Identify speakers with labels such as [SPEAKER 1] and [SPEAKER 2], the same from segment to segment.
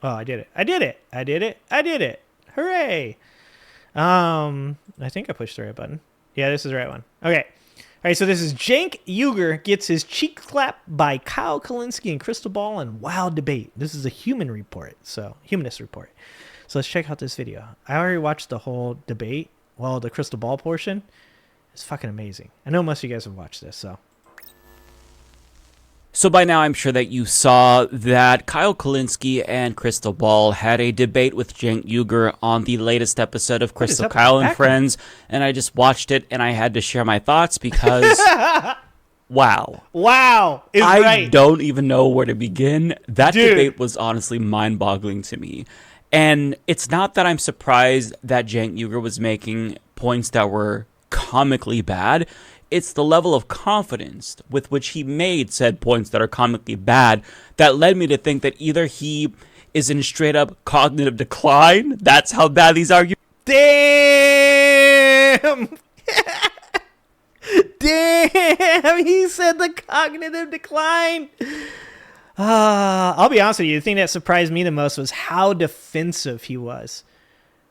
[SPEAKER 1] Oh, I did it. I did it. I did it. I did it. Hooray. I think I pushed the right button. Yeah, this is the right one. Okay. All right, so this is Cenk Ugyr gets his cheek clapped by Kyle Kulinski and Krystal in wild debate. This is a humanist report. So let's check out this video. I already watched the whole debate. Well, the Krystal Ball portion. It's fucking amazing. I know most of you guys have watched this, so.
[SPEAKER 2] So by now, I'm sure that you saw that Kyle Kulinski and Krystal Ball had a debate with Cenk Ugyr on the latest episode of Krystal Kyle and Friends, and I just watched it, and I had to share my thoughts because, wow.
[SPEAKER 1] Wow is
[SPEAKER 2] I
[SPEAKER 1] right.
[SPEAKER 2] don't even know where to begin. That
[SPEAKER 1] Dude.
[SPEAKER 2] debate was honestly mind-boggling to me. And it's not that I'm surprised that Cenk Ugyr was making points that were comically bad. It's the level of confidence with which he made said points that are comically bad that led me to think that either he is in straight up cognitive decline. That's how bad these arguments.
[SPEAKER 1] Damn! Damn! He said the cognitive decline. I'll be honest with you. The thing that surprised me the most was how defensive he was.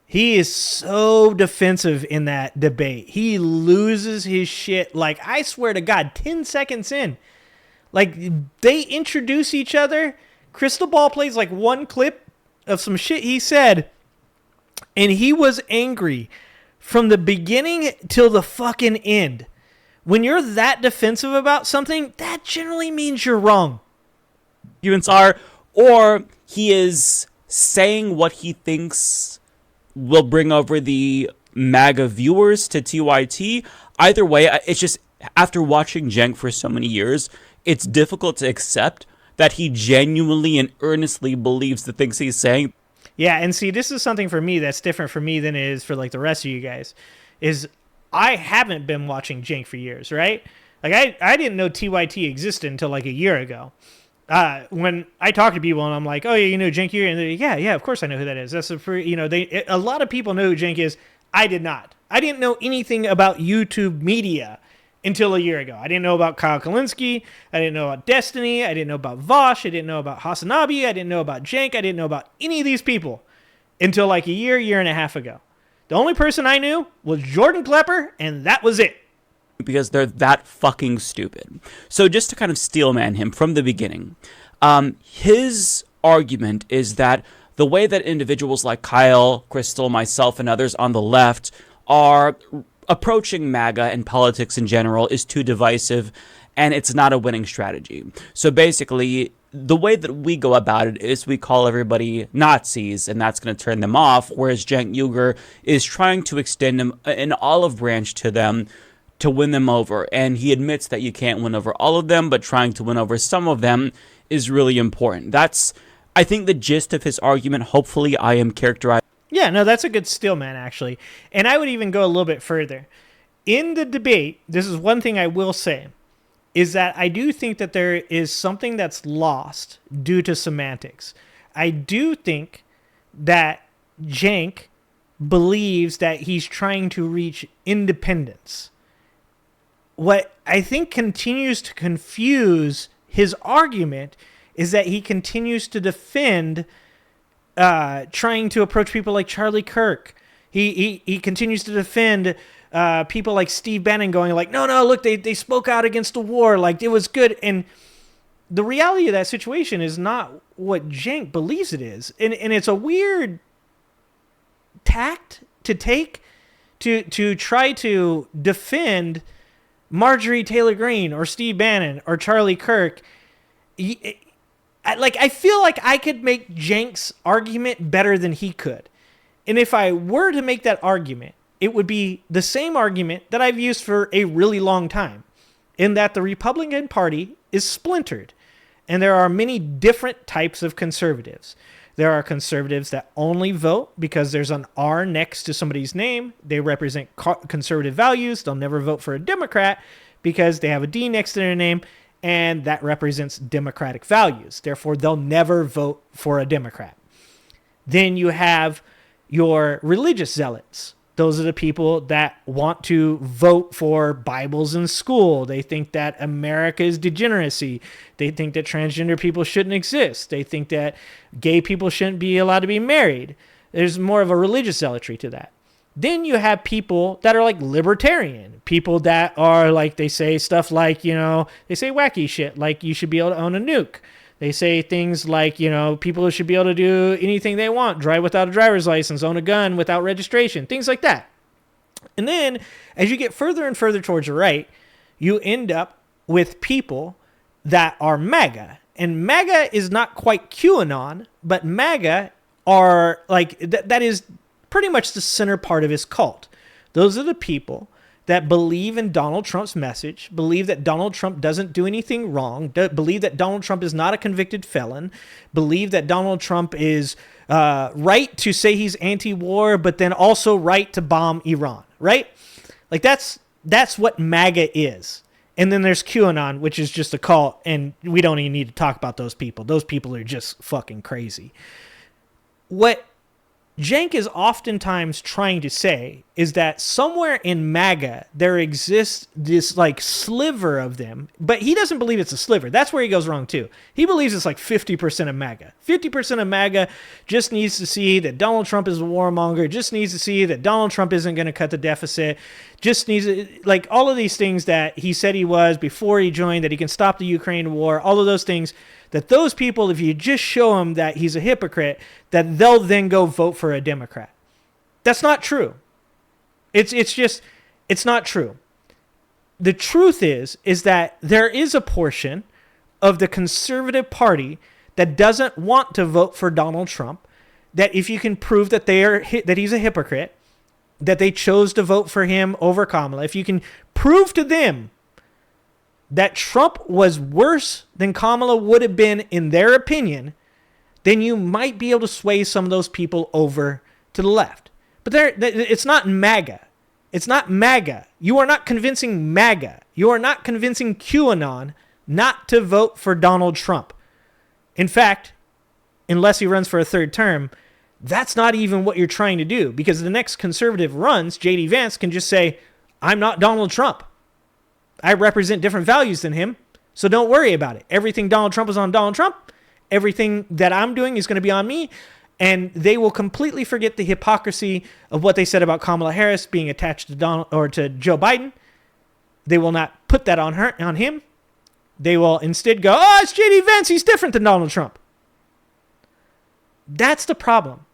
[SPEAKER 1] He is so defensive in that debate. He loses his shit. Like, I swear to God, 10 seconds in. Like, they introduce each other. Krystal Ball plays like one clip of some shit he said. And he was angry from the beginning till the fucking end. When you're that defensive about something, that generally means you're wrong.
[SPEAKER 2] Are, or he is saying what he thinks will bring over the MAGA viewers to TYT. Either way, it's just, after watching Cenk for so many years, it's difficult to accept that he genuinely and earnestly believes the things he's saying.
[SPEAKER 1] Yeah, and see, this is something for me that's different for me than it is for like the rest of you guys. Is I haven't been watching Cenk for years, right? Like I didn't know TYT existed until like a year ago. When I talk to people and I'm like, oh yeah, you know Cenk Ugyr, and they're like, yeah, of course I know who that is. That's a lot of people know who Cenk is. I did not. I didn't know anything about YouTube media until a year ago. I didn't know about Kyle Kulinski. I didn't know about Destiny. I didn't know about Vosh. I didn't know about Hasanabi. I didn't know about Cenk. I didn't know about any of these people until like a year and a half ago. The only person I knew was Jordan Klepper, and that was it.
[SPEAKER 2] Because they're that fucking stupid. So just to kind of steelman him from the beginning, his argument is that the way that individuals like Kyle, Krystal, myself, and others on the left are approaching MAGA and politics in general is too divisive, and it's not a winning strategy. So basically, the way that we go about it is we call everybody Nazis, and that's going to turn them off, whereas Cenk Ugyr is trying to extend an olive branch to them to win them over. And he admits that you can't win over all of them, but trying to win over some of them is really important. That's, I think, the gist of his argument. Hopefully I am characterized.
[SPEAKER 1] Yeah, no, that's a good steel man, actually. And I would even go a little bit further. In the debate, this is one thing I will say, is that I do think that there is something that's lost due to semantics. I do think that Cenk believes that he's trying to reach independence. What I think continues to confuse his argument is that he continues to defend trying to approach people like Charlie Kirk. He continues to defend people like Steve Bannon going like, no, look, they spoke out against the war. Like, it was good. And the reality of that situation is not what Cenk believes it is. And it's a weird tact to take to try to defend Marjorie Taylor Greene or Steve Bannon or Charlie Kirk. I feel like I could make Cenk's argument better than he could. And if I were to make that argument, it would be the same argument that I've used for a really long time, in that the Republican Party is splintered. And there are many different types of conservatives. There are conservatives that only vote because there's an R next to somebody's name. They represent conservative values. They'll never vote for a Democrat because they have a D next to their name, and that represents democratic values. Therefore, they'll never vote for a Democrat. Then you have your religious zealots. Those are the people that want to vote for Bibles in school. They think that America is degeneracy. They think that transgender people shouldn't exist. They think that gay people shouldn't be allowed to be married. There's more of a religious zealotry to that. Then you have people that are like libertarian, people that are like, they say stuff like, you know, they say wacky shit, like you should be able to own a nuke. They say things like, you know, people should be able to do anything they want, drive without a driver's license, own a gun without registration, things like that. And then as you get further and further towards the right, you end up with people that are MAGA. And MAGA is not quite QAnon, but MAGA are like, that is pretty much the center part of his cult. Those are the people that believe in Donald Trump's message, believe that Donald Trump doesn't do anything wrong, believe that Donald Trump is not a convicted felon, believe that Donald Trump is right to say he's anti-war, but then also right to bomb Iran, right? Like that's what MAGA is. And then there's QAnon, which is just a cult, and we don't even need to talk about those people. Those people are just fucking crazy. What Cenk is oftentimes trying to say is that somewhere in MAGA, there exists this like sliver of them, but he doesn't believe it's a sliver. That's where he goes wrong too. He believes it's like 50% of MAGA. 50% of MAGA just needs to see that Donald Trump is a warmonger, just needs to see that Donald Trump isn't going to cut the deficit, just needs like all of these things that he said he was before he joined, that he can stop the Ukraine war, all of those things. That those people, if you just show him that he's a hypocrite, that they'll then go vote for a Democrat. That's not true. It's not true. The truth is that there is a portion of the conservative party that doesn't want to vote for Donald Trump, that if you can prove that that he's a hypocrite, that they chose to vote for him over Kamala, if you can prove to them that Trump was worse than Kamala would have been in their opinion, then you might be able to sway some of those people over to the left. But it's not MAGA. It's not MAGA. You are not convincing MAGA. You are not convincing QAnon not to vote for Donald Trump. In fact, unless he runs for a third term, that's not even what you're trying to do, because the next conservative runs, J.D. Vance, can just say, I'm not Donald Trump. I represent different values than him, so don't worry about it. Everything Donald Trump is on Donald Trump. Everything that I'm doing is going to be on me. And they will completely forget the hypocrisy of what they said about Kamala Harris being attached to to Joe Biden. They will not put that on him. They will instead go, oh, it's J.D. Vance. He's different than Donald Trump. That's the problem.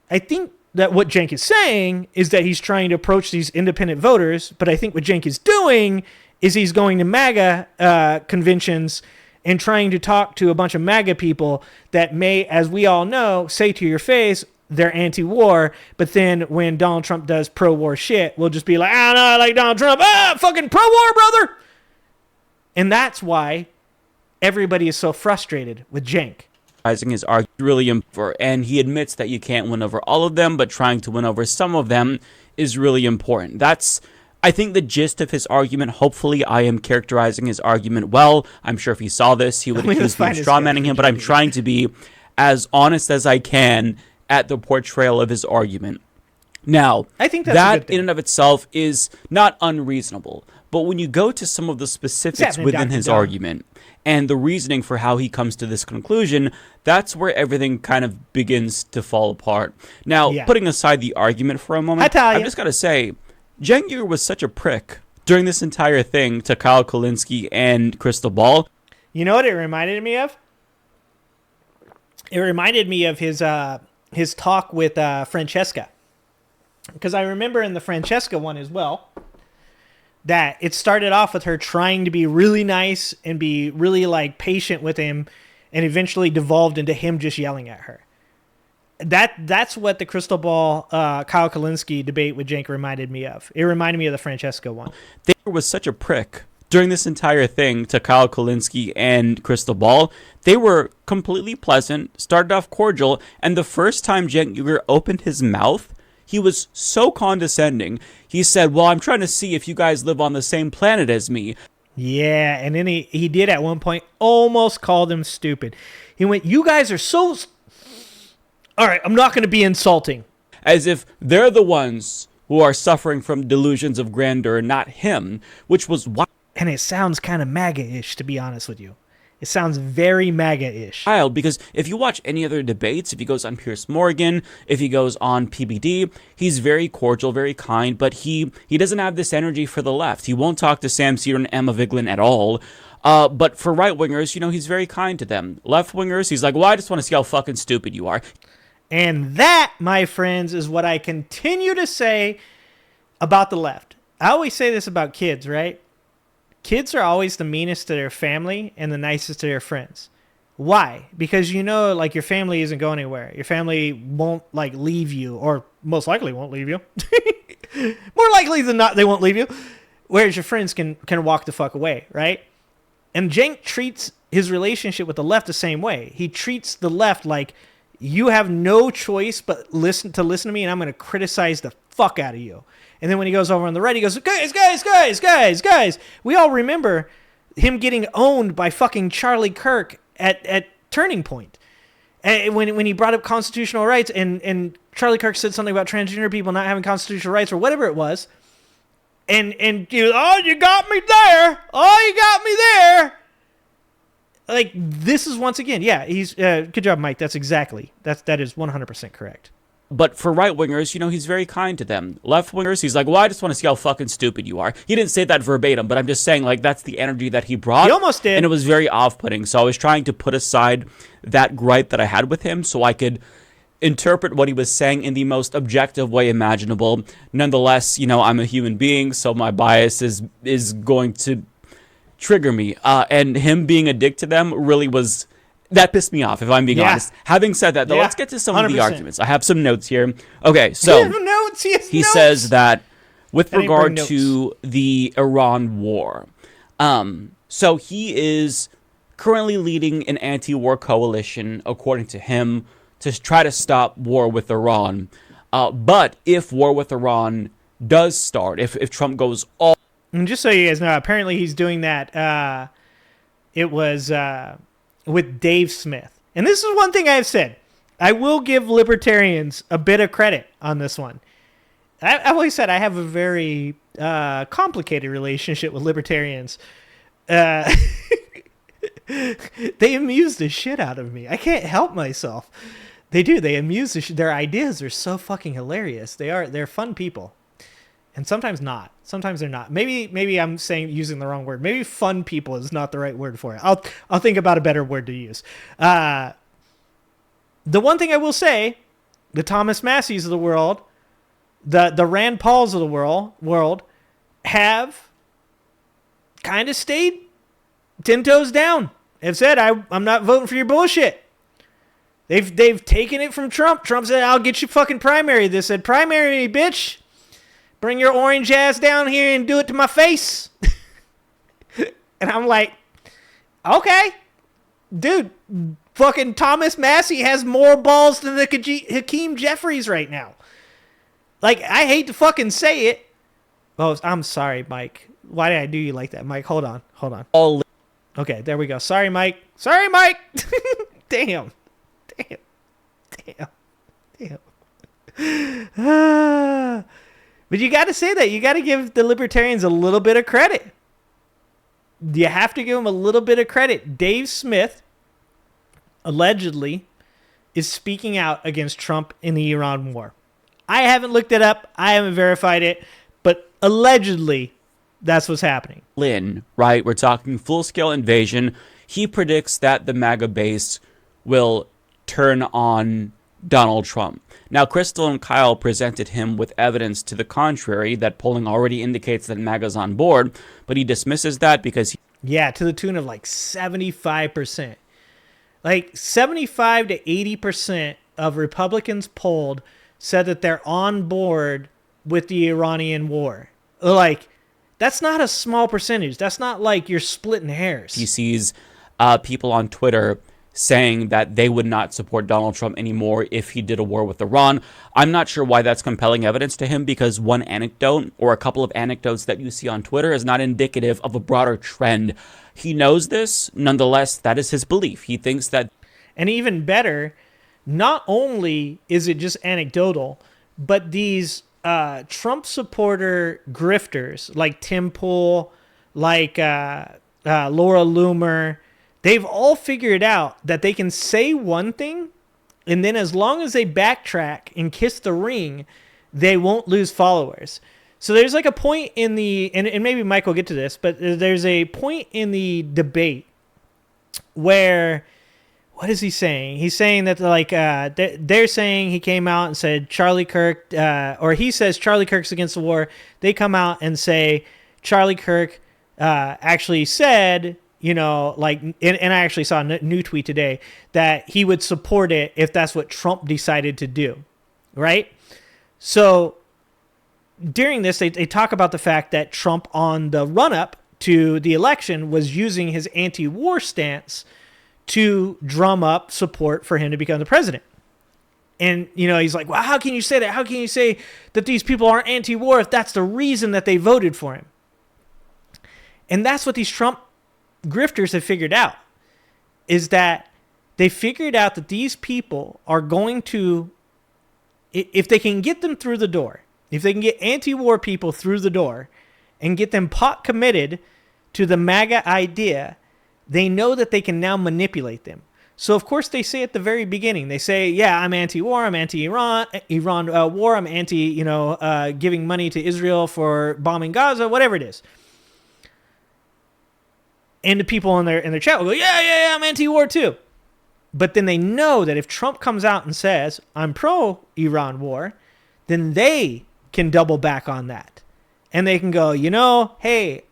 [SPEAKER 1] I think that what Cenk is saying is that he's trying to approach these independent voters, but I think what Cenk is doing is he's going to MAGA conventions and trying to talk to a bunch of MAGA people that may, as we all know, say to your face they're anti-war, but then when Donald Trump does pro-war shit, we'll just be like, no, I like Donald Trump. Fucking pro-war, brother! And that's why everybody is so frustrated with Cenk.
[SPEAKER 2] His argument really important, and he admits that you can't win over all of them, but trying to win over some of them is really important. That's, I think, the gist of his argument. Hopefully, I am characterizing his argument well. I'm sure if he saw this, he would accuse me of strawmanning him, but I'm trying to be as honest as I can at the portrayal of his argument. Now,
[SPEAKER 1] I think
[SPEAKER 2] that in and of itself is not unreasonable, but when you go to some of the specifics within his argument and the reasoning for how he comes to this conclusion, that's where everything kind of begins to fall apart. Now, putting aside the argument for a moment, I've just got to say, Cenk Ugyr was such a prick during this entire thing to Kyle Kulinski and Krystal.
[SPEAKER 1] You know what it reminded me of? It reminded me of his talk with Francesca. Because I remember in the Francesca one as well, that it started off with her trying to be really nice and be really like patient with him, and eventually devolved into him just yelling at her. That's what the Krystal Kyle Kulinski debate with Cenk reminded me of. It reminded me of the Francesca one.
[SPEAKER 2] They was such a prick during this entire thing to Kyle Kulinski and Krystal. They were completely pleasant, started off cordial, and the first time Cenk Ugyr opened his mouth, he was so condescending. He said, well, I'm trying to see if you guys live on the same planet as me.
[SPEAKER 1] Yeah, and then he did at one point almost called him stupid. He went, you guys are so... All right, I'm not going to be insulting.
[SPEAKER 2] as if they're the ones who are suffering from delusions of grandeur, not him, which was why.
[SPEAKER 1] And it sounds kind of MAGA-ish, to be honest with you. It sounds very MAGA-ish.
[SPEAKER 2] Because if you watch any other debates, if he goes on Piers Morgan, if he goes on PBD, he's very cordial, very kind, but he doesn't have this energy for the left. He won't talk to Sam Cedar and Emma Vigeland at all. But for right-wingers, he's very kind to them. Left-wingers, he's like, well, I just want to see how fucking stupid you are.
[SPEAKER 1] And that, my friends, is what I continue to say about the left. I always say this about kids, right? Kids are always the meanest to their family and the nicest to their friends. Why? Because your family isn't going anywhere. Your family won't leave you, or most likely won't leave you. More likely than not, they won't leave you. Whereas your friends can walk the fuck away, right? And Cenk treats his relationship with the left the same way. He treats the left like you have no choice but listen to me, and I'm going to criticize the fuck out of you. And then when he goes over on the right, he goes, guys. We all remember him getting owned by fucking Charlie Kirk at Turning Point. And when he brought up constitutional rights and Charlie Kirk said something about transgender people not having constitutional rights or whatever it was. And you got me there. You got me there. Like, this is once again, yeah, he's, good job, Mike. That is 100% correct.
[SPEAKER 2] But for right-wingers, he's very kind to them. Left-wingers, he's like, well, I just want to see how fucking stupid you are. He didn't say that verbatim, but I'm just saying, that's the energy that he brought.
[SPEAKER 1] He almost did.
[SPEAKER 2] And it was very off-putting. So I was trying to put aside that gripe that I had with him so I could interpret what he was saying in the most objective way imaginable. Nonetheless, I'm a human being, so my bias is going to trigger me. And him being a dick to them really was... That pissed me off, if I'm being honest. Having said that, though, let's get to some 100%. Of the arguments. I have some notes here. Okay, so he says that with regard to the Iran war, so he is currently leading an anti-war coalition, according to him, to try to stop war with Iran. But if war with Iran does start, if Trump goes all...
[SPEAKER 1] And just so you guys know, apparently he's doing that. It was... with Dave Smith. And this is one thing I've said. I will give libertarians a bit of credit on this one. I've always said I have a very complicated relationship with libertarians. They amuse the shit out of me. I can't help myself. They do. They amuse their ideas are so fucking hilarious. They're fun people. And sometimes not. Sometimes they're not. Maybe I'm using the wrong word. Maybe fun people is not the right word for it. I'll think about a better word to use. The one thing I will say, the Thomas Masseys of the world, the Rand Pauls of the world have kind of stayed 10 toes down. Have said, I'm not voting for your bullshit. They've taken it from Trump. Trump said, I'll get you fucking primary. They said, primary, bitch. Bring your orange ass down here and do it to my face. And I'm like, okay. Dude, fucking Thomas Massey has more balls than the Hakeem Jeffries right now. Like, I hate to fucking say it. Oh, I'm sorry, Mike. Why did I do you like that, Mike? Hold on. Okay, there we go. Sorry, Mike. Damn. But you got to say that. You got to give the libertarians a little bit of credit. You have to give them a little bit of credit. Dave Smith, allegedly, is speaking out against Trump in the Iran war. I haven't looked it up. I haven't verified it. But allegedly, that's what's happening.
[SPEAKER 2] Right? We're talking full-scale invasion. He predicts that the MAGA base will turn on Donald Trump. Now, Krystal and Kyle presented him with evidence to the contrary, that polling already indicates that MAGA's on board, but he dismisses that because...
[SPEAKER 1] Yeah, to the tune of 75%. 75 to 80% of Republicans polled said that they're on board with the Iranian war. That's not a small percentage. That's not like you're splitting hairs.
[SPEAKER 2] He sees people on Twitter saying that they would not support Donald Trump anymore if he did a war with Iran. I'm not sure why that's compelling evidence to him, because one anecdote or a couple of anecdotes that you see on Twitter is not indicative of a broader trend. He knows this. Nonetheless, that is his belief. He thinks that...
[SPEAKER 1] And even better, not only is it just anecdotal, But these Trump supporter grifters like Tim Pool, like Laura Loomer, they've all figured out that they can say one thing, and then as long as they backtrack and kiss the ring, they won't lose followers. So there's like a point in the, and maybe Mike will get to this, but there's a point in the debate where, what is he saying? He's saying that like they're saying he came out and said Charlie Kirk, or he says Charlie Kirk's against the war. They come out and say Charlie Kirk actually said, like, and I actually saw a new tweet today that he would support it if that's what Trump decided to do, right? So during this, they talk about the fact that Trump on the run-up to the election was using his anti-war stance to drum up support for him to become the president. And, he's like, well, how can you say that? How can you say that these people aren't anti-war if that's the reason that they voted for him? And that's what these Trump grifters have figured out, is that they figured out that these people are going to, if they can get them through the door, if they can get anti-war people through the door and get them pot committed to the MAGA idea, they know that they can now manipulate them. So, of course, they say at the very beginning, they say, yeah, I'm anti-war, I'm anti-Iran war, I'm anti, giving money to Israel for bombing Gaza, whatever it is. And the people in their chat will go, yeah, I'm anti-war too. But then they know that if Trump comes out and says, I'm pro-Iran war, then they can double back on that. And they can go, hey,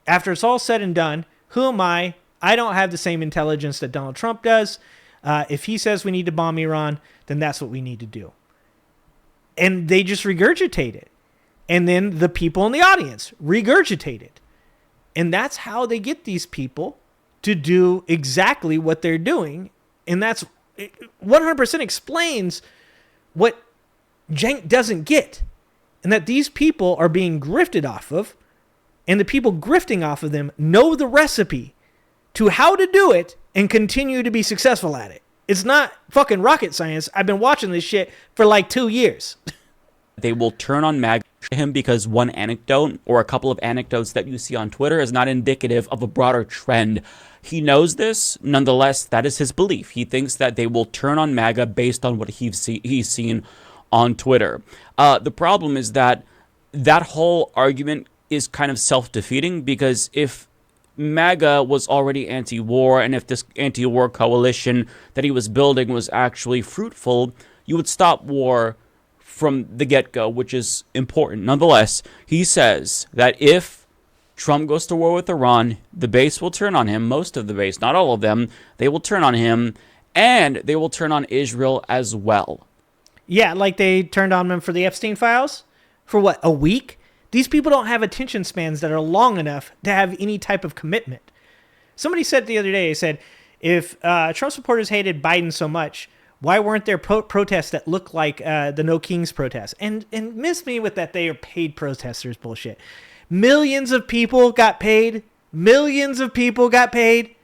[SPEAKER 1] after it's all said and done, who am I? I don't have the same intelligence that Donald Trump does. If he says we need to bomb Iran, then that's what we need to do. And they just regurgitate it. And then the people in the audience regurgitate it. And that's how they get these people to do exactly what they're doing. And that's 100% explains what Cenk doesn't get. And that these people are being grifted off of. And the people grifting off of them know the recipe to how to do it and continue to be successful at it. It's not fucking rocket science. I've been watching this shit for like 2 years.
[SPEAKER 2] They will turn on MAGA him because one anecdote or a couple of anecdotes that you see on Twitter is not indicative of a broader trend. He knows this. Nonetheless, that is his belief. He thinks that they will turn on MAGA based on what he's seen on Twitter. The problem is that whole argument is kind of self-defeating, because if MAGA was already anti-war, and if this anti-war coalition that he was building was actually fruitful, you would stop war from the get-go, which is important. Nonetheless, he says that if Trump goes to war with Iran, the base will turn on him, most of the base, not all of them, they will turn on him, and they will turn on Israel as well.
[SPEAKER 1] Yeah, like they turned on him for the Epstein files? For what, a week? These people don't have attention spans that are long enough to have any type of commitment. Somebody said the other day, they said, if Trump supporters hated Biden so much, why weren't there protests that look like the No Kings protests? And miss me with that they are paid protesters bullshit. Millions of people got paid. Millions of people got paid.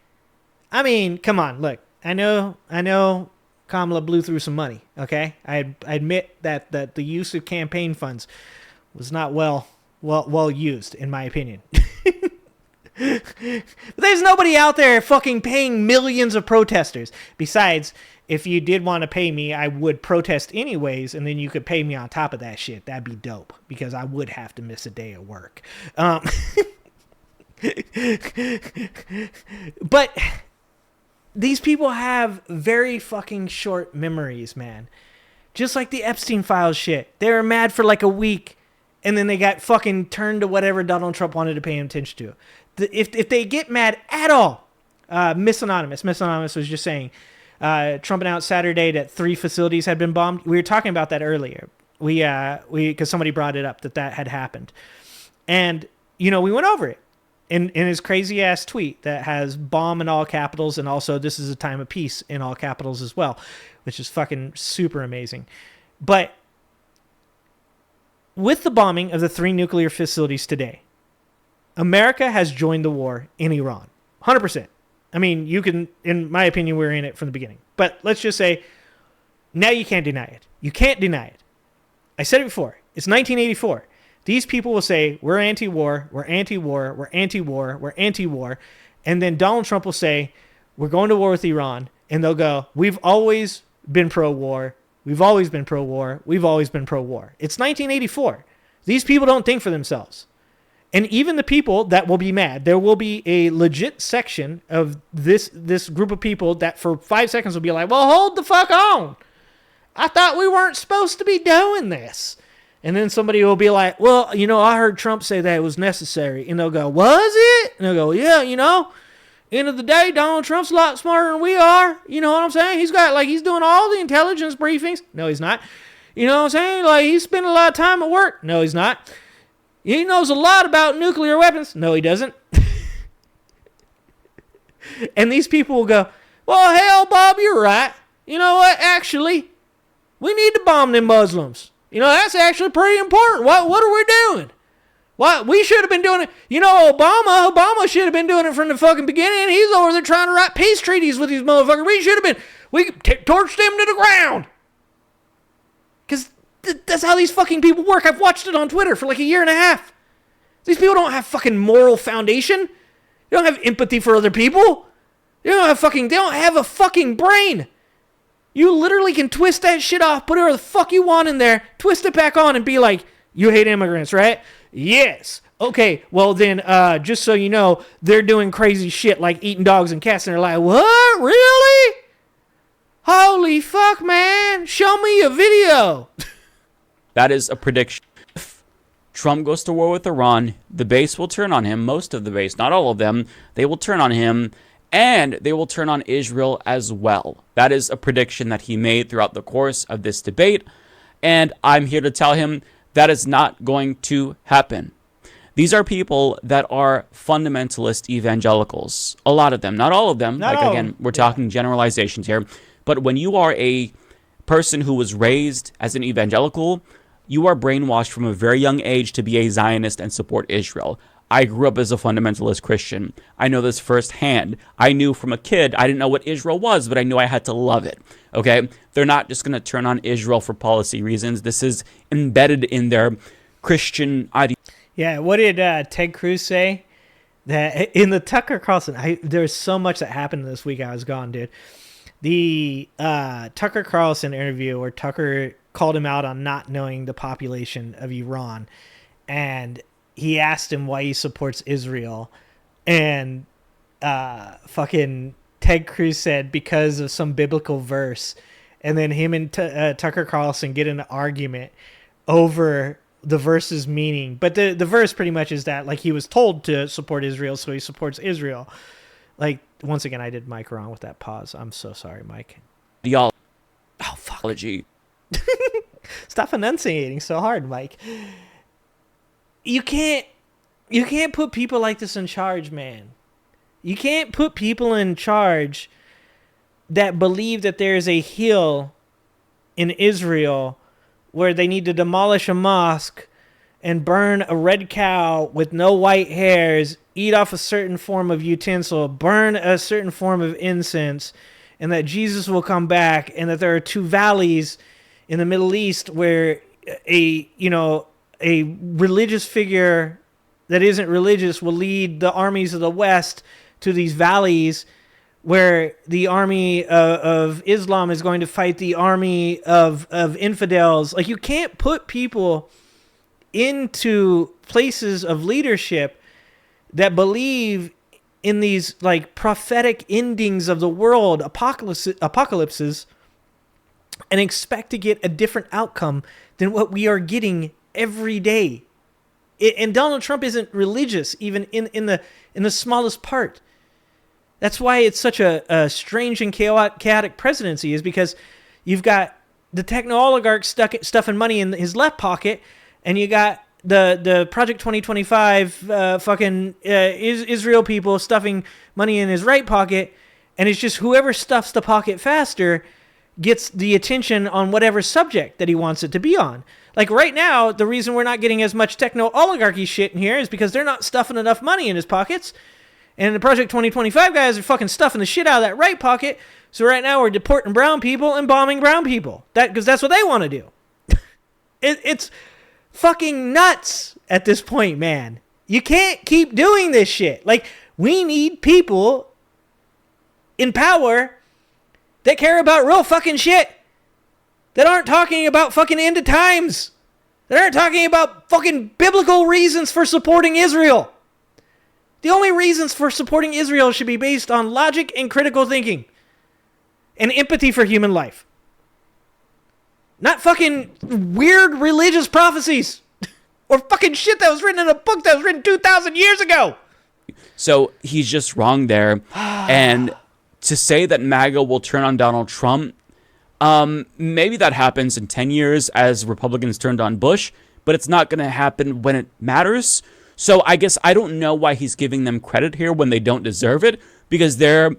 [SPEAKER 1] I mean, come on, look. I know Kamala blew through some money, okay? I admit that the use of campaign funds was not well used, in my opinion. There's nobody out there fucking paying millions of protesters. Besides, if you did want to pay me, I would protest anyways, and then you could pay me on top of that shit. That'd be dope, because I would have to miss a day of work. But these people have very fucking short memories, man. Just like the Epstein files shit. They were mad for like a week, and then they got fucking turned to whatever Donald Trump wanted to pay attention to. If they get mad at all, Miss Anonymous was just saying, Trump announced Saturday that 3 facilities had been bombed. We were talking about that earlier. Because somebody brought it up that had happened. And, we went over it in his crazy ass tweet that has bomb in all capitals, and also this is a time of peace in all capitals as well, which is fucking super amazing. But with the bombing of the 3 nuclear facilities today, America has joined the war in Iran. 100%. I mean, you can, in my opinion, we're in it from the beginning. But let's just say, now you can't deny it. You can't deny it. I said it before. It's 1984. These people will say, we're anti-war, we're anti-war, we're anti-war, we're anti-war. And then Donald Trump will say, we're going to war with Iran. And they'll go, we've always been pro-war. We've always been pro-war. We've always been pro-war. It's 1984. These people don't think for themselves. And even the people that will be mad, there will be a legit section of this group of people that for 5 seconds will be like, well, hold the fuck on. I thought we weren't supposed to be doing this. And then somebody will be like, well, I heard Trump say that it was necessary. And they'll go, was it? And they'll go, yeah, end of the day, Donald Trump's a lot smarter than we are. You know what I'm saying? He's doing all the intelligence briefings. No, he's not. You know what I'm saying? Like, he's spending a lot of time at work. No, he's not. He knows a lot about nuclear weapons. No, he doesn't. And these people will go, well, hell, Bob, you're right. You know what? Actually, we need to bomb them Muslims. That's actually pretty important. What are we doing? What? We should have been doing it. Obama should have been doing it from the fucking beginning. He's over there trying to write peace treaties with these motherfuckers. We torched them to the ground. Because that's how these fucking people work. I've watched it on Twitter for like a year and a half. These people don't have fucking moral foundation. They don't have empathy for other people. They don't have a fucking brain. You literally can twist that shit off, put whatever the fuck you want in there, twist it back on and be like, you hate immigrants, right? Yes. Okay, well then, just so you know, they're doing crazy shit like eating dogs and cats, and they're like, what? Really? Holy fuck, man. Show me a video.
[SPEAKER 2] That is a prediction. If Trump goes to war with Iran, the base will turn on him. Most of the base, not all of them. They will turn on him, and they will turn on Israel as well. That is a prediction that he made throughout the course of this debate, and I'm here to tell him that is not going to happen. These are people that are fundamentalist evangelicals. A lot of them, not all of them. We're talking generalizations here. But when you are a person who was raised as an evangelical, you are brainwashed from a very young age to be a Zionist and support Israel. I grew up as a fundamentalist Christian. I know this firsthand. I knew from a kid, I didn't know what Israel was, but I knew I had to love it. Okay? They're not just going to turn on Israel for policy reasons. This is embedded in their Christian ideology.
[SPEAKER 1] Yeah, what did Ted Cruz say? That in the Tucker Carlson, there's so much that happened this week I was gone, dude. The Tucker Carlson interview where Tucker called him out on not knowing the population of Iran, and he asked him why he supports Israel, and fucking Ted Cruz said because of some biblical verse, and then him and Tucker Carlson get in an argument over the verse's meaning. But the verse pretty much is that, like, he was told to support Israel, so he supports Israel. Like, once again, I did Mike wrong with that pause. I'm so sorry, Mike.
[SPEAKER 2] Oh,
[SPEAKER 1] fuck. Stop enunciating so hard, Mike. You can't put people like this in charge, man. You can't put people in charge that believe that there is a hill in Israel where they need to demolish a mosque and burn a red cow with no white hairs, eat off a certain form of utensil, burn a certain form of incense, and that Jesus will come back, and that there are two valleys in the Middle East where a religious figure that isn't religious will lead the armies of the West to these valleys where the army of Islam is going to fight the army of infidels. Like, you can't put people into places of leadership that believe in these, like, prophetic endings of the world, apocalypses, and expect to get a different outcome than what we are getting every day. And Donald Trump isn't religious, even in the smallest part. That's why it's such a strange and chaotic presidency, is because you've got the techno-oligarch stuffing money in his left pocket, and you got the Project 2025 Israel people stuffing money in his right pocket, and it's just whoever stuffs the pocket faster gets the attention on whatever subject that he wants it to be on. Like right now, the reason we're not getting as much techno-oligarchy shit in here is because they're not stuffing enough money in his pockets. And the Project 2025 guys are fucking stuffing the shit out of that right pocket. So right now we're deporting brown people and bombing brown people. Because that's what they want to do. It's fucking nuts at this point, man. You can't keep doing this shit. Like, we need people in power that care about real fucking shit. That aren't talking about fucking end of times. That aren't talking about fucking biblical reasons for supporting Israel. The only reasons for supporting Israel should be based on logic and critical thinking. And empathy for human life. Not fucking weird religious prophecies. Or fucking shit that was written in a book that was written 2,000 years ago.
[SPEAKER 2] So he's just wrong there. And to say that MAGA will turn on Donald Trump, maybe that happens in 10 years as Republicans turned on Bush, but it's not going to happen when it matters. So I guess I don't know why he's giving them credit here when they don't deserve it, because their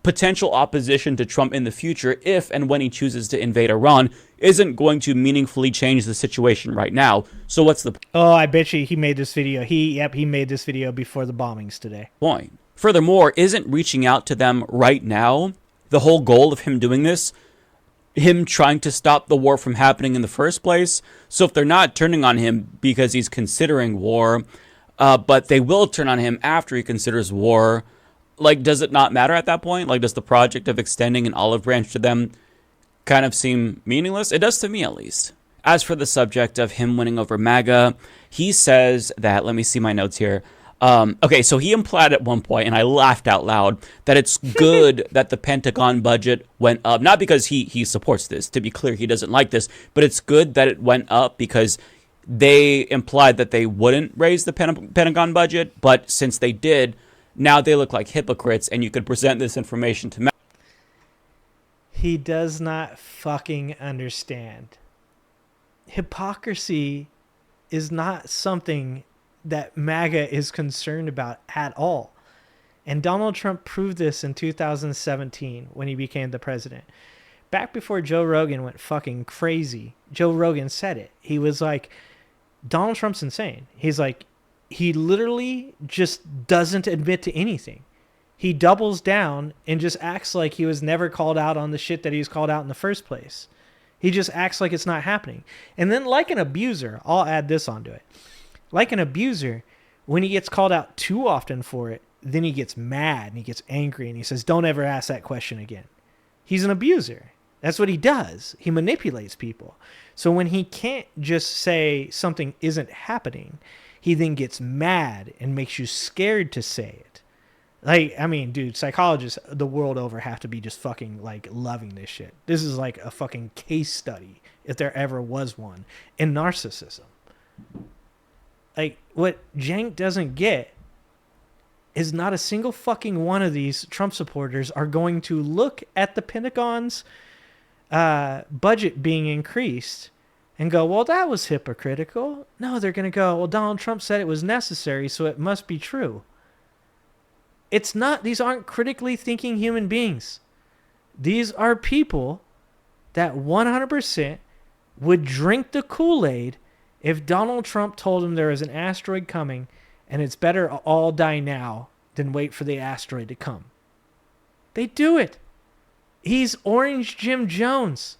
[SPEAKER 2] potential opposition to Trump in the future, if and when he chooses to invade Iran, isn't going to meaningfully change the situation right now. So what's the
[SPEAKER 1] Oh, I bet you he made this video. He made this video before the bombings today.
[SPEAKER 2] point? Furthermore, isn't reaching out to them right now the whole goal of him doing this? Him trying to stop the war from happening in the first place? So if they're not turning on him because he's considering war, but they will turn on him after he considers war, like, does it not matter at that point? Like, does the project of extending an olive branch to them kind of seem meaningless? It does to me, at least. As for the subject of him winning over MAGA, he says that, let me see my notes here. Okay, so he implied at one point, and I laughed out loud, that it's good that the Pentagon budget went up. Not because he supports this. To be clear, he doesn't like this. But it's good that it went up because they implied that they wouldn't raise the Pentagon budget. But since they did, now they look like hypocrites, and you could present this information to MAGA.
[SPEAKER 1] He does not fucking understand. Hypocrisy is not something that MAGA is concerned about at all. And Donald Trump proved this in 2017 when he became the president. Back before Joe Rogan went fucking crazy, Joe Rogan said it. He was like, Donald Trump's insane. He's like, he literally just doesn't admit to anything. He doubles down and just acts like he was never called out on the shit that he was called out in the first place. He just acts like it's not happening. And then like an abuser, I'll add this onto it. Like an abuser, when he gets called out too often for it, then he gets mad and he gets angry and he says, don't ever ask that question again. He's an abuser. That's what he does. He manipulates people. So when he can't just say something isn't happening, he then gets mad and makes you scared to say it. Like, I mean, dude, psychologists the world over have to be just fucking, like, loving this shit. This is like a fucking case study, if there ever was one, in narcissism. Like, what Cenk doesn't get is not a single fucking one of these Trump supporters are going to look at the Pentagon's budget being increased and go, well, that was hypocritical. No, they're going to go, well, Donald Trump said it was necessary, so it must be true. It's not. These aren't critically thinking human beings. These are people that 100% would drink the Kool-Aid if Donald Trump told them there is an asteroid coming and it's better all die now than wait for the asteroid to come. They do it. He's Orange Jim Jones.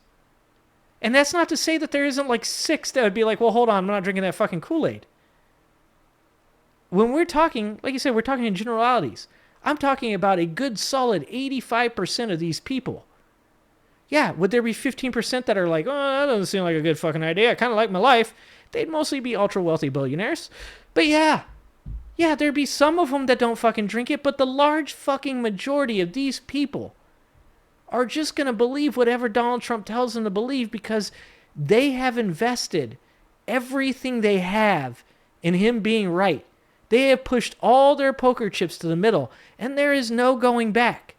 [SPEAKER 1] And that's not to say that there isn't like six that would be like, well, hold on, I'm not drinking that fucking Kool-Aid. When we're talking, like you said, we're talking in generalities. I'm talking about a good solid 85% of these people. Yeah, would there be 15% that are like, oh, that doesn't seem like a good fucking idea. I kind of like my life. They'd mostly be ultra wealthy billionaires. But yeah, there'd be some of them that don't fucking drink it, but the large fucking majority of these people are just going to believe whatever Donald Trump tells them to believe because they have invested everything they have in him being right. They have pushed all their poker chips to the middle, and there is no going back.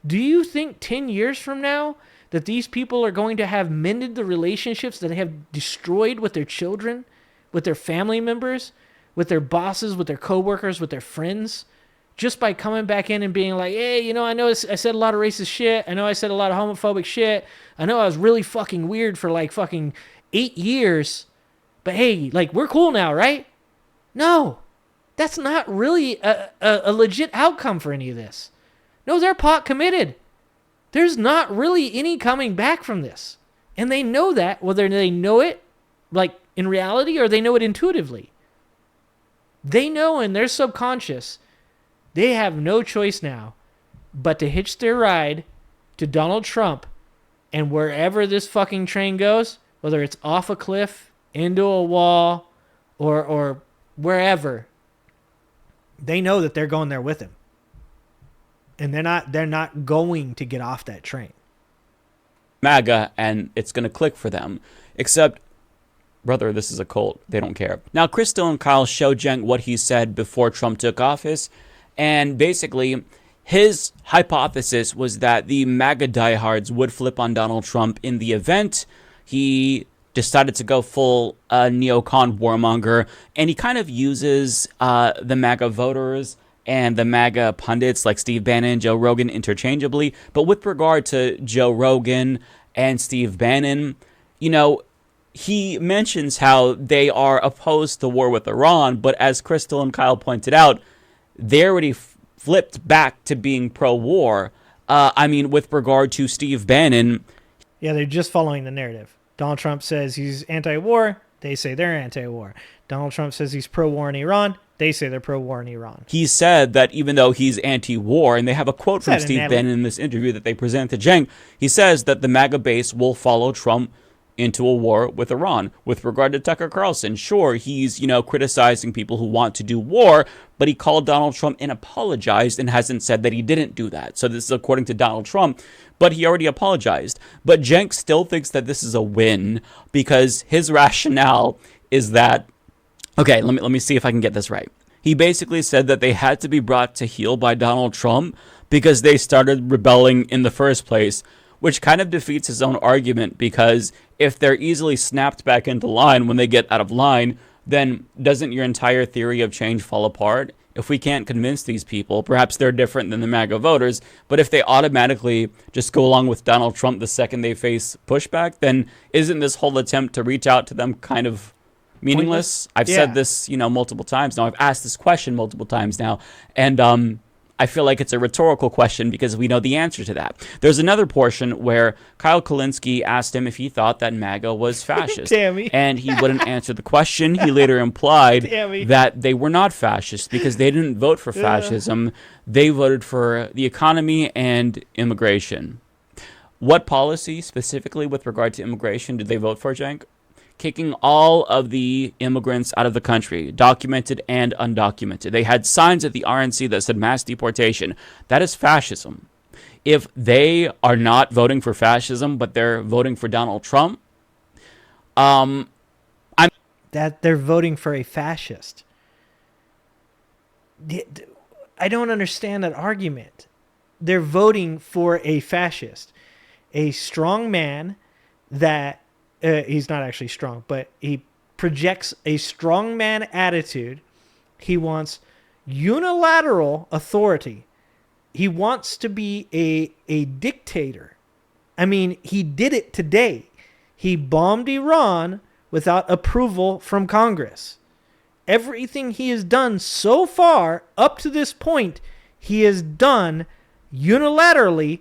[SPEAKER 1] Do you think 10 years from now that these people are going to have mended the relationships that they have destroyed with their children, with their family members, with their bosses, with their coworkers, with their friends, just by coming back in and being like, hey, you know, I know I said a lot of racist shit. I know I said a lot of homophobic shit. I know I was really fucking weird for like fucking 8 years. But hey, like, we're cool now, right? No, that's not really a legit outcome for any of this. No, they're pot committed. There's not really any coming back from this. And they know that, whether they know it, like in reality or they know it intuitively. They know in their subconscious they have no choice now but to hitch their ride to Donald Trump, and wherever this fucking train goes, whether it's off a cliff, into a wall, or wherever, they know that they're going there with him. And they're not going to get off that train.
[SPEAKER 2] MAGA, and it's going to click for them. Except, brother, this is a cult. They don't care. Now, Krystal and Kyle showed Cenk what he said before Trump took office, and basically, his hypothesis was that the MAGA diehards would flip on Donald Trump in the event he decided to go full neocon warmonger, and he kind of uses the MAGA voters and the MAGA pundits like Steve Bannon, Joe Rogan interchangeably. But with regard to Joe Rogan and Steve Bannon, you know, he mentions how they are opposed to war with Iran, but as Krystal and Kyle pointed out, they already flipped back to being pro-war. I mean, with regard to Steve Bannon.
[SPEAKER 1] Yeah, they're just following the narrative. Donald Trump says he's anti-war. They say they're anti-war. Donald Trump says he's pro-war in Iran. They say they're pro-war in Iran.
[SPEAKER 2] He said that even though he's anti-war, and they have a quote from Steve Bannon in this interview that they present to Cenk, he says that the MAGA base will follow Trump into a war with Iran. With regard to Tucker Carlson, sure, he's, criticizing people who want to do war, but he called Donald Trump and apologized and hasn't said that he didn't do that. So this is according to Donald Trump, but he already apologized. But Cenk still thinks that this is a win because his rationale is that, okay, let me see if I can get this right. He basically said that they had to be brought to heel by Donald Trump because they started rebelling in the first place, which kind of defeats his own argument because if they're easily snapped back into line when they get out of line, then doesn't your entire theory of change fall apart? If we can't convince these people, perhaps they're different than the MAGA voters, but if they automatically just go along with Donald Trump the second they face pushback, then isn't this whole attempt to reach out to them kind of meaningless? I've said this, multiple times now. I've asked this question multiple times now, and I feel like it's a rhetorical question because we know the answer to that. There's another portion where Kyle Kulinski asked him if he thought that MAGA was fascist. And he wouldn't answer the question. He later implied that they were not fascist because they didn't vote for fascism. They voted for the economy and immigration. What policy specifically with regard to immigration did they vote for, Cenk? Kicking all of the immigrants out of the country, documented and undocumented. They had signs at the RNC that said mass deportation. That is fascism. If they are not voting for fascism, but they're voting for Donald Trump, that
[SPEAKER 1] they're voting for a fascist. I don't understand that argument. They're voting for a fascist, a strong man that he's not actually strong, but he projects a strongman attitude. He wants unilateral authority. He wants to be a dictator. I mean, he did it today. He bombed Iran without approval from Congress. Everything he has done so far up to this point, he has done unilaterally.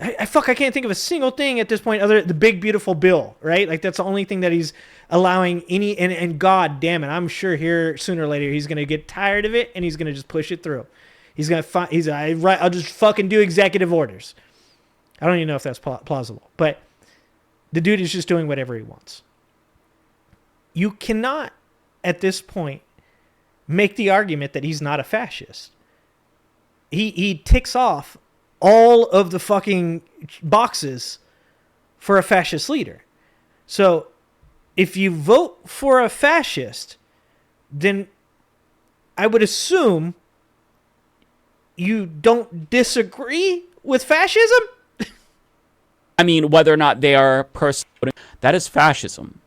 [SPEAKER 1] I can't think of a single thing at this point other than the big, beautiful bill, right? Like, that's the only thing that he's allowing any, and God damn it, I'm sure here sooner or later he's going to get tired of it and he's going to just push it through. He's going to I'll just fucking do executive orders. I don't even know if that's plausible, but the dude is just doing whatever he wants. You cannot, at this point, make the argument that he's not a fascist. He ticks off all of the fucking boxes for a fascist leader. So if you vote for a fascist, then I would assume you don't disagree with fascism?
[SPEAKER 2] I mean, whether or not they are personally, that is fascism.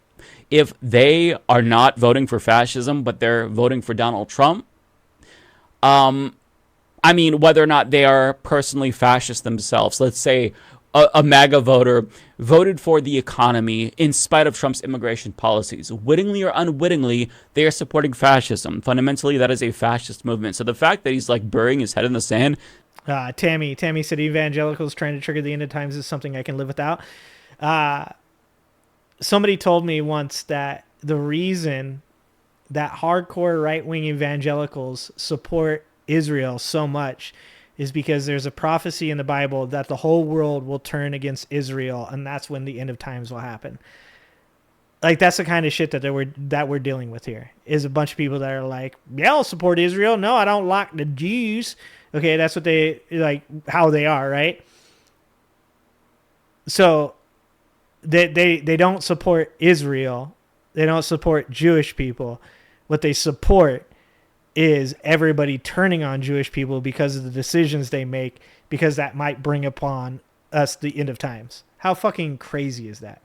[SPEAKER 2] If they are not voting for fascism, but they're voting for Donald Trump, I mean, whether or not they are personally fascist themselves. Let's say a MAGA voter voted for the economy in spite of Trump's immigration policies. Wittingly or unwittingly, they are supporting fascism. Fundamentally, that is a fascist movement. So the fact that he's like burying his head in the sand.
[SPEAKER 1] Tammy said evangelicals trying to trigger the end of times is something I can live without. Somebody told me once that the reason that hardcore right-wing evangelicals support Israel so much is because there's a prophecy in the Bible that the whole world will turn against Israel, and that's when the end of times will happen. Like, that's the kind of shit that we're dealing with here, is a bunch of people that are like, yeah, I'll support Israel. No, I don't like the Jews. Okay, that's what they, like, how they are, right? So they don't support Israel. They don't support Jewish people. What they support is everybody turning on Jewish people because of the decisions they make, because that might bring upon us the end of times. How fucking crazy is that?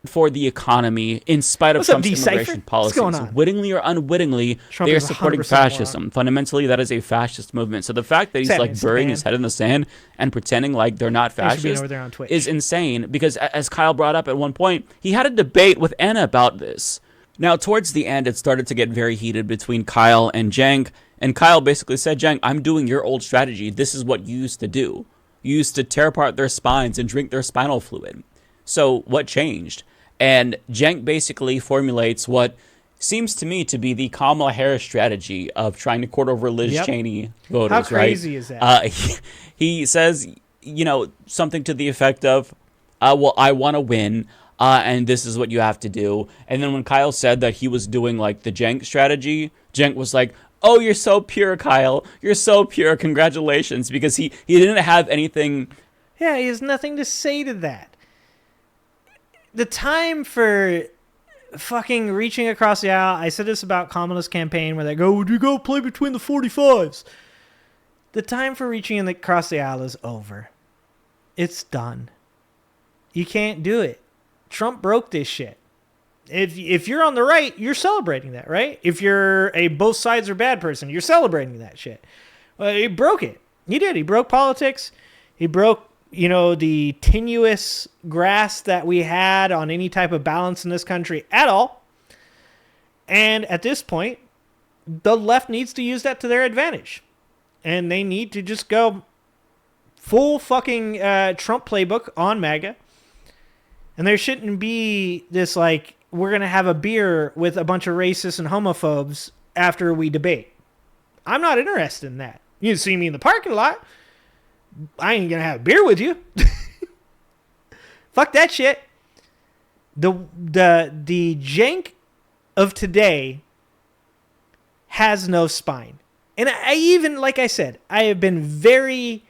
[SPEAKER 2] For the economy, in spite of Trump's immigration policies,
[SPEAKER 1] what's going on?
[SPEAKER 2] wittingly or unwittingly,
[SPEAKER 1] Trump
[SPEAKER 2] they are
[SPEAKER 1] is
[SPEAKER 2] supporting
[SPEAKER 1] 100%
[SPEAKER 2] fascism.
[SPEAKER 1] moron.
[SPEAKER 2] Fundamentally, that is a fascist movement. So the fact that he's like burying his head in the sand and pretending like they're not fascist
[SPEAKER 1] over there on Twitch
[SPEAKER 2] is insane. Because as Kyle brought up at one point, he had a debate with Anna about this. Now, towards the end, it started to get very heated between Kyle and Cenk. And Kyle basically said, Cenk, I'm doing your old strategy. This is what you used to do. You used to tear apart their spines and drink their spinal fluid. So what changed? And Cenk basically formulates what seems to me to be the Kamala Harris strategy of trying to court over Liz Cheney voters.
[SPEAKER 1] How crazy is that?
[SPEAKER 2] He says, something to the effect of, well, I want to win. And this is what you have to do. And then when Kyle said that he was doing like the Cenk strategy, Cenk was like, oh, you're so pure, Kyle. You're so pure. Congratulations. Because he didn't have anything.
[SPEAKER 1] Yeah, he has nothing to say to that. The time for fucking reaching across the aisle, I said this about Kamala's campaign where they go, would you go play between the 45s? The time for reaching across the aisle is over. It's done. You can't do it. Trump broke this shit. If you're on the right, you're celebrating that, right? If you're a both sides are bad person, you're celebrating that shit. Well, he broke it. He did. He broke politics. He broke, the tenuous grasp that we had on any type of balance in this country at all. And at this point, the left needs to use that to their advantage. And they need to just go full fucking Trump playbook on MAGA. And there shouldn't be this, like, we're going to have a beer with a bunch of racists and homophobes after we debate. I'm not interested in that. You see me in the parking lot. I ain't going to have a beer with you. Fuck that shit. The Cenk of today has no spine. And I even, like I said, I have been very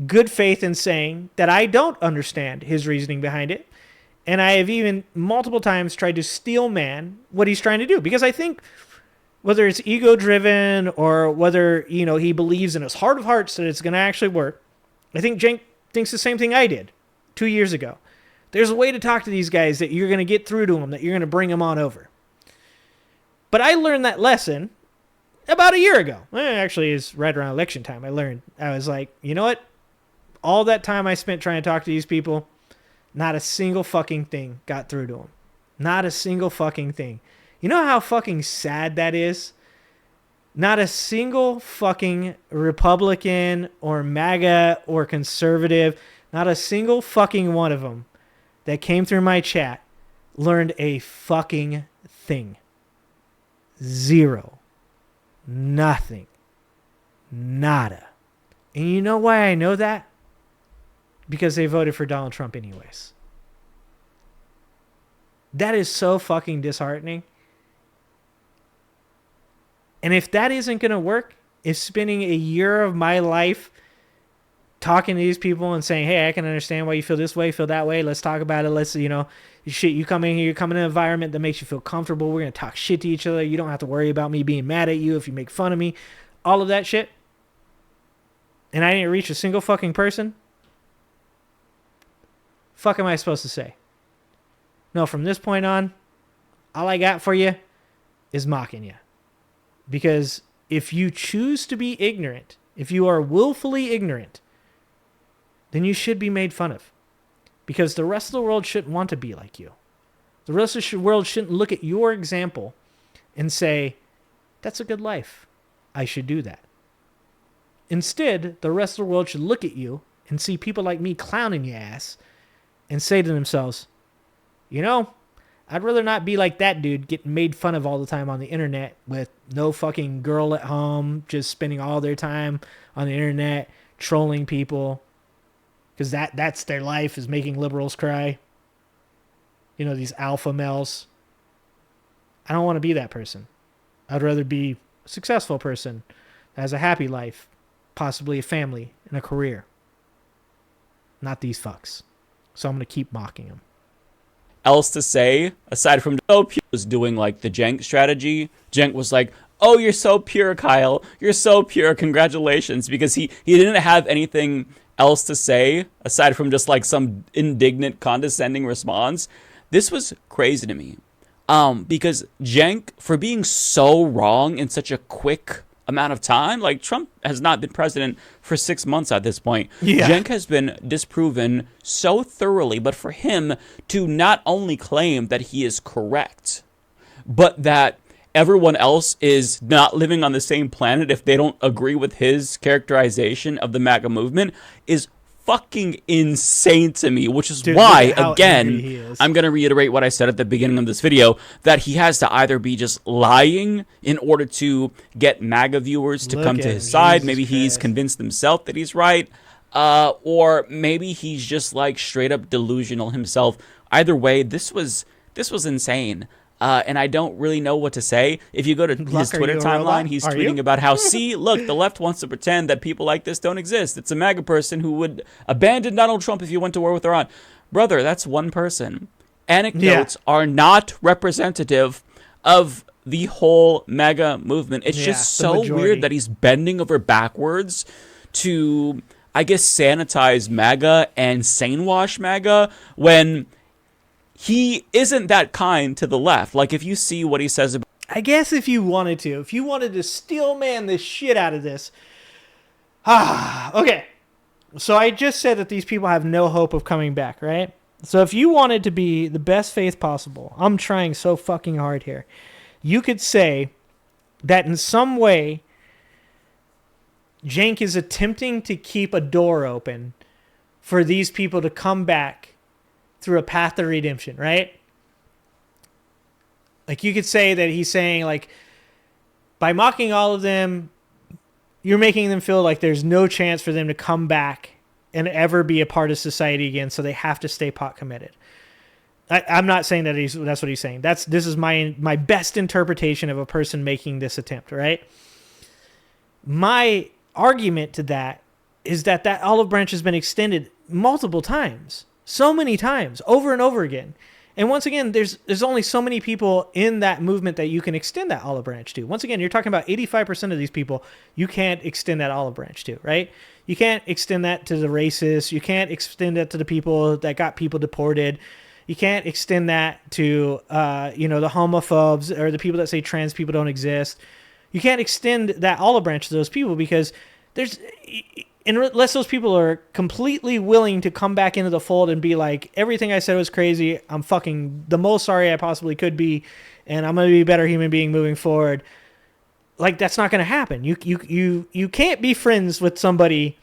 [SPEAKER 1] good faith in saying that I don't understand his reasoning behind it. And I have even multiple times tried to steel man what he's trying to do. Because I think whether it's ego-driven or whether, he believes in his heart of hearts that it's going to actually work, I think Cenk thinks the same thing I did 2 years ago. There's a way to talk to these guys that you're going to get through to them, that you're going to bring them on over. But I learned that lesson about a year ago. Actually, it's right around election time. I was like, you know what? All that time I spent trying to talk to these people, not a single fucking thing got through to them. Not a single fucking thing. You know how fucking sad that is? Not a single fucking Republican or MAGA or conservative, not a single fucking one of them that came through my chat learned a fucking thing. Zero. Nothing. Nada. And you know why I know that? Because they voted for Donald Trump anyways. That is so fucking disheartening. And if that isn't going to work, if spending a year of my life talking to these people and saying, hey, I can understand why you feel this way, feel that way, let's talk about it, let's, you come in here, you come in an environment that makes you feel comfortable, we're going to talk shit to each other, you don't have to worry about me being mad at you if you make fun of me, all of that shit, and I didn't reach a single fucking person, fuck am I supposed to say? No, from this point on, all I got for you is mocking you. Because if you choose to be ignorant, if you are willfully ignorant, then you should be made fun of. Because the rest of the world shouldn't want to be like you. The rest of the world shouldn't look at your example and say, that's a good life. I should do that. Instead, the rest of the world should look at you and see people like me clowning your ass and say to themselves, I'd rather not be like that dude getting made fun of all the time on the internet with no fucking girl at home, just spending all their time on the internet trolling people. Because that's their life, is making liberals cry. These alpha males. I don't want to be that person. I'd rather be a successful person that has a happy life, possibly a family and a career. Not these fucks. So I'm going to keep mocking them.
[SPEAKER 2] Else to say, aside from was doing like the Cenk strategy. Cenk was like, oh, you're so pure, Kyle. You're so pure. Congratulations. Because he didn't have anything else to say aside from just like some indignant, condescending response. This was crazy to me. Because Cenk, for being so wrong in such a quick amount of time, like Trump has not been president for 6 months at this point. Yeah. Cenk has been disproven so thoroughly, but for him to not only claim that he is correct, but that everyone else is not living on the same planet if they don't agree with his characterization of the MAGA movement is fucking insane to me, which is why, again, I'm going to reiterate what I said at the beginning of this video, that he has to either be just lying in order to get MAGA viewers to come to his side. Maybe he's convinced himself that he's right, or maybe he's just like straight up delusional himself. Either way, this was insane. And I don't really know what to say. If you go to his Twitter timeline, he's tweeting about how, see, look, the left wants to pretend that people like this don't exist. It's a MAGA person who would abandon Donald Trump if you went to war with Iran. Brother, that's one person. Anecdotes are not representative of the whole MAGA movement. It's just so weird that he's bending over backwards to, I guess, sanitize MAGA and sanewash MAGA when he isn't that kind to the left. Like, if you see what he says about...
[SPEAKER 1] I guess if you wanted to steel man the shit out of this. Okay. So I just said that these people have no hope of coming back, right? So if you wanted to be the best faith possible, I'm trying so fucking hard here. You could say that in some way, Cenk is attempting to keep a door open for these people to come back through a path of redemption, right? Like, you could say that he's saying, like, by mocking all of them, you're making them feel like there's no chance for them to come back and ever be a part of society again, so they have to stay pot committed. I'm not saying that that's what he's saying. This is my best interpretation of a person making this attempt, right? My argument to that is that olive branch has been extended multiple times. So many times, over and over again. And once again, there's only so many people in that movement that you can extend that olive branch to. Once again, you're talking about 85% of these people you can't extend that olive branch to, right? You can't extend that to the racists. You can't extend that to the people that got people deported. You can't extend that to, the homophobes or the people that say trans people don't exist. You can't extend that olive branch to those people because unless those people are completely willing to come back into the fold and be like, everything I said was crazy, I'm fucking the most sorry I possibly could be, and I'm going to be a better human being moving forward. Like, that's not going to happen. You can't be friends with somebody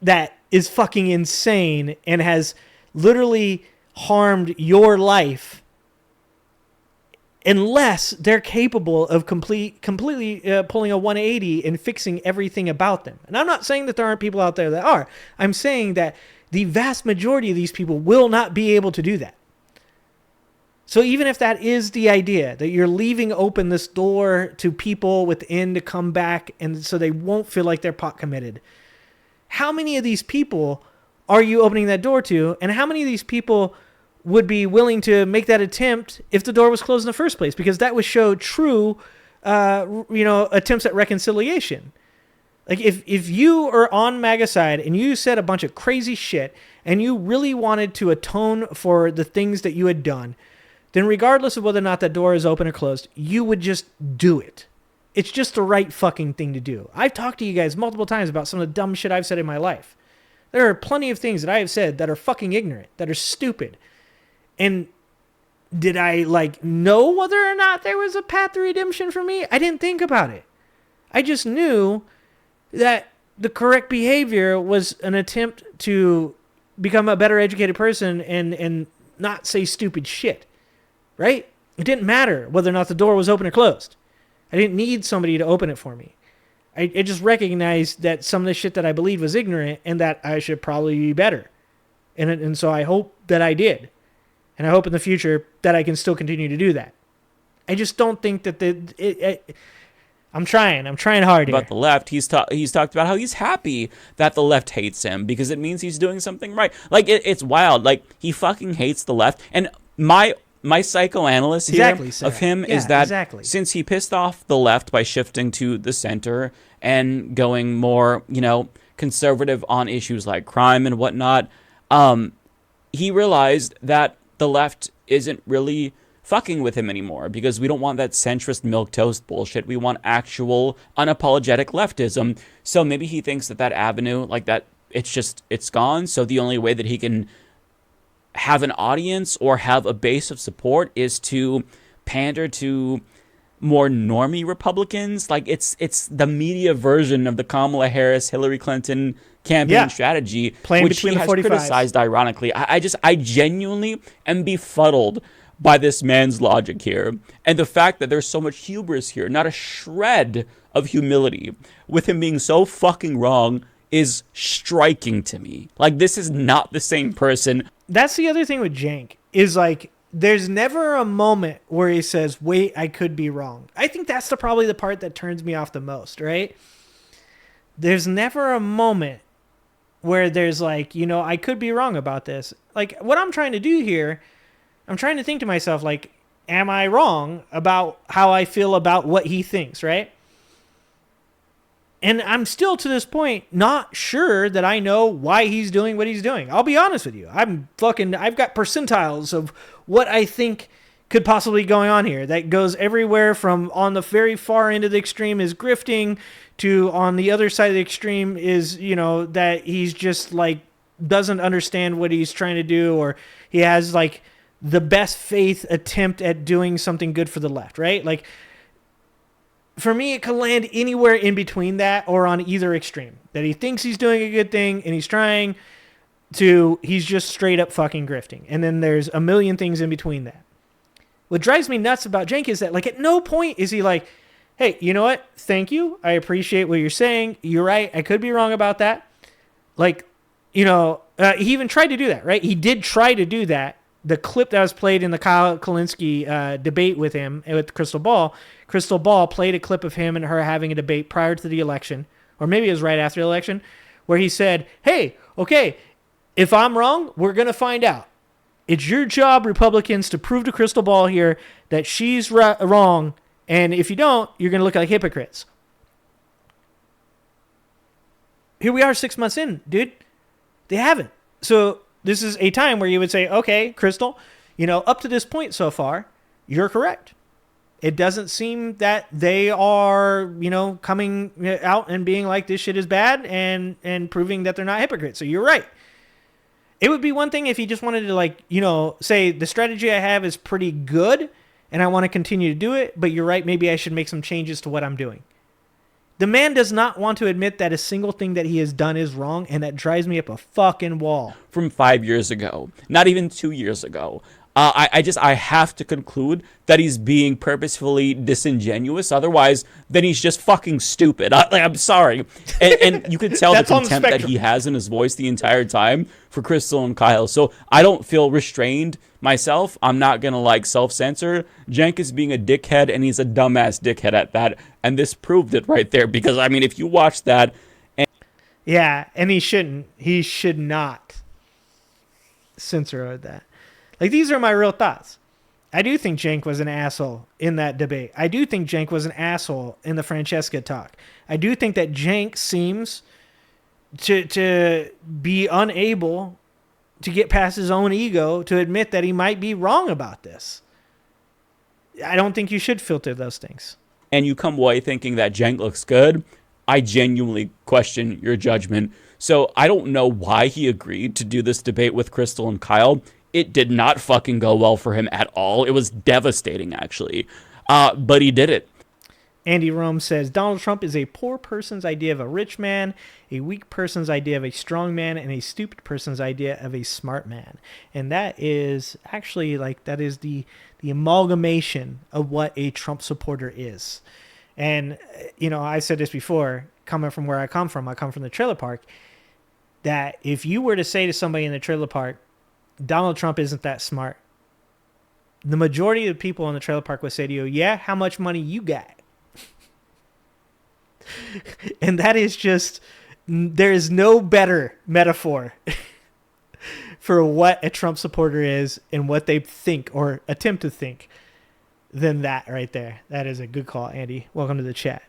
[SPEAKER 1] that is fucking insane and has literally harmed your life unless they're capable of completely pulling a 180 and fixing everything about them. And I'm not saying that there aren't people out there that are. I'm saying that the vast majority of these people will not be able to do that. So even if that is the idea, that you're leaving open this door to people within to come back and so they won't feel like they're pot committed, how many of these people are you opening that door to? And how many of these people would be willing to make that attempt if the door was closed in the first place? Because that would show true, attempts at reconciliation. Like, if you are on MAGA side and you said a bunch of crazy shit and you really wanted to atone for the things that you had done, then regardless of whether or not that door is open or closed, you would just do it. It's just the right fucking thing to do. I've talked to you guys multiple times about some of the dumb shit I've said in my life. There are plenty of things that I have said that are fucking ignorant, that are stupid. And did I know whether or not there was a path to redemption for me? I didn't think about it. I just knew that the correct behavior was an attempt to become a better educated person and not say stupid shit, right? It didn't matter whether or not the door was open or closed. I didn't need somebody to open it for me. I just recognized that some of the shit that I believed was ignorant and that I should probably be better. And so I hope that I did. And I hope in the future that I can still continue to do that. I just don't think that I'm trying hard here.
[SPEAKER 2] About the left, he's talked about how he's happy that the left hates him because it means he's doing something right. Like, it's wild. Like, he fucking hates the left. And my psychoanalyst here of him is that since he pissed off the left by shifting to the center and going more, conservative on issues like crime and whatnot, he realized that the left isn't really fucking with him anymore because we don't want that centrist milquetoast bullshit. We want actual unapologetic leftism. So maybe he thinks that avenue, like that, it's gone. So the only way that he can have an audience or have a base of support is to pander to more normie Republicans. Like, it's the media version of the Kamala Harris, Hillary Clinton campaign strategy,
[SPEAKER 1] playing
[SPEAKER 2] which
[SPEAKER 1] between
[SPEAKER 2] he
[SPEAKER 1] the
[SPEAKER 2] has
[SPEAKER 1] 45s.
[SPEAKER 2] criticized ironically. I genuinely am befuddled by this man's logic here. And the fact that there's so much hubris here, not a shred of humility, with him being so fucking wrong, is striking to me. Like, this is not the same person.
[SPEAKER 1] That's the other thing with Cenk, is like, there's never a moment where he says, wait, I could be wrong. I think that's probably the part that turns me off the most, right? There's never a moment where there's like, I could be wrong about this. Like, what I'm trying to do here, I'm trying to think to myself, like, am I wrong about how I feel about what he thinks, right? And I'm still to this point not sure that I know why he's doing what he's doing. I'll be honest with you. I've got percentiles of what I think could possibly be going on here. That goes everywhere from on the very far end of the extreme is grifting to on the other side of the extreme is, that he's just like doesn't understand what he's trying to do, or he has like the best faith attempt at doing something good for the left, right? Like, for me, it could land anywhere in between that or on either extreme. That he thinks he's doing a good thing and he's trying to, he's just straight up fucking grifting. And then there's a million things in between that. What drives me nuts about Cenk is that, like, at no point is he like, hey, you know what? Thank you. I appreciate what you're saying. You're right. I could be wrong about that. Like, he even tried to do that, right? He did try to do that. The clip that was played in the Kyle Kulinski debate with him, with Krystal Ball played a clip of him and her having a debate prior to the election, or maybe it was right after the election, where he said, hey, okay, if I'm wrong, we're going to find out. It's your job, Republicans, to prove to Krystal Ball here that she's wrong, and if you don't, you're going to look like hypocrites. Here we are 6 months in, dude. They haven't. So this is a time where you would say, okay, Krystal, up to this point so far, you're correct. It doesn't seem that they are, coming out and being like, this shit is bad and proving that they're not hypocrites. So you're right. It would be one thing if he just wanted to say the strategy I have is pretty good and I want to continue to do it, but you're right. Maybe I should make some changes to what I'm doing. The man does not want to admit that a single thing that he has done is wrong, and that drives me up a fucking wall.
[SPEAKER 2] From 5 years ago, not even 2 years ago. I have to conclude that he's being purposefully disingenuous. Otherwise, then he's just fucking stupid. I'm sorry. And you can tell the contempt that he has in his voice the entire time for Krystal and Kyle. So I don't feel restrained myself. I'm not going to self-censor. Cenk is being a dickhead, and he's a dumbass dickhead at that. And this proved it right there. Because, if you watch that...
[SPEAKER 1] Yeah, and he shouldn't. He should not censor that. These are my real thoughts. I do think Cenk was an asshole in that debate. I do think Cenk was an asshole in the Francesca talk. I do think that Cenk seems to be unable to get past his own ego to admit that he might be wrong about this. I don't think you should filter those things.
[SPEAKER 2] And you come away thinking that Cenk looks good, I genuinely question your judgment. So I don't know why he agreed to do this debate with Krystal and Kyle. It did not fucking go well for him at all. It was devastating, actually. But he did it.
[SPEAKER 1] Andy Rome says Donald Trump is a poor person's idea of a rich man, a weak person's idea of a strong man, and a stupid person's idea of a smart man. And that is actually that is the amalgamation of what a Trump supporter is. And, I said this before, coming from where I come from the trailer park, that if you were to say to somebody in the trailer park, Donald Trump isn't that smart, the majority of the people in the trailer park would say to you, yeah, how much money you got? And that is just, there is no better metaphor for what a Trump supporter is and what they think or attempt to think than that right there. That is a good call, Andy. Welcome to the chat.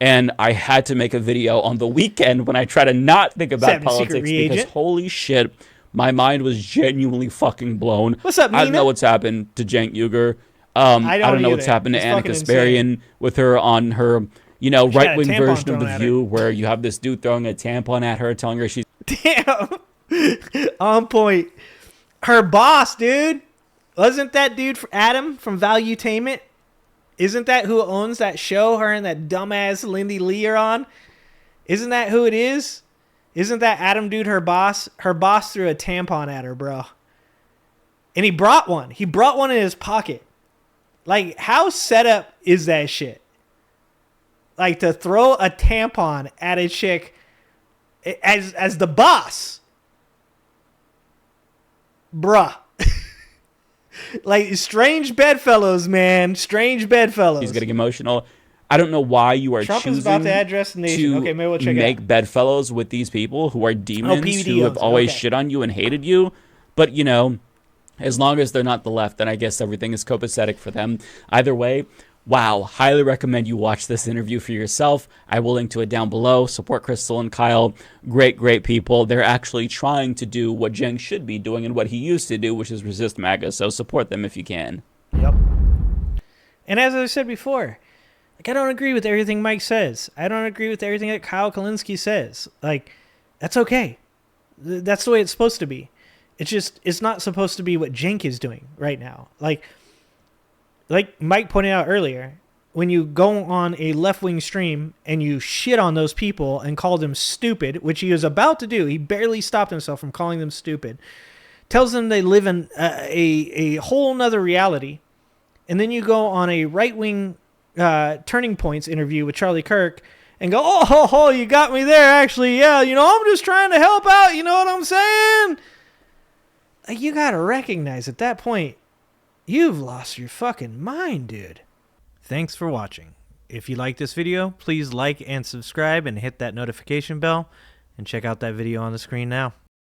[SPEAKER 2] And I had to make a video on the weekend when I try to not think about politics because holy shit, my mind was genuinely fucking blown.
[SPEAKER 1] What's up, Nina?
[SPEAKER 2] I don't know what's happened to Cenk Uygur. I don't know what's happened to Anna Kasparian with her on her, right-wing version of The View where you have this dude throwing a tampon at her, telling her she's...
[SPEAKER 1] Damn. On point. Her boss, dude. Wasn't that dude Adam from Valuetainment? Isn't that who owns that show her and that dumbass Lindy Lee are on? Isn't that who it is? Isn't that Adam dude her boss? Her boss threw a tampon at her, bro. And he brought one. He brought one in his pocket. How set up is that shit? To throw a tampon at a chick as the boss. Bruh. Strange bedfellows, man. Strange bedfellows.
[SPEAKER 2] He's getting emotional. I don't know why you are
[SPEAKER 1] Trump
[SPEAKER 2] choosing
[SPEAKER 1] is about to address the nation. Okay, maybe we'll check
[SPEAKER 2] make
[SPEAKER 1] it out.
[SPEAKER 2] bedfellows with these people who are demons who have always shit on you and hated you. But, as long as they're not the left, then I guess everything is copacetic for them. Either way, wow, highly recommend you watch this interview for yourself. I will link to it down below. Support Krystal and Kyle. Great, great people. They're actually trying to do what Cenk should be doing and what he used to do, which is resist MAGA. So support them if you can.
[SPEAKER 1] Yep. And as I said before, I don't agree with everything Mike says. I don't agree with everything that Kyle Kulinski says. That's okay. That's the way it's supposed to be. It's not supposed to be what Cenk is doing right now. Like Mike pointed out earlier, when you go on a left-wing stream and you shit on those people and call them stupid, which he was about to do, he barely stopped himself from calling them stupid, tells them they live in a whole nother reality, and then you go on a right-wing Turning Points interview with Charlie Kirk and go, oh, you got me there, actually, yeah, I'm just trying to help out, you know what I'm saying? You got to recognize at that point, you've lost your fucking mind, dude. Thanks for watching. If you like this video, please like and subscribe and hit that notification bell, and check out that video on the screen now.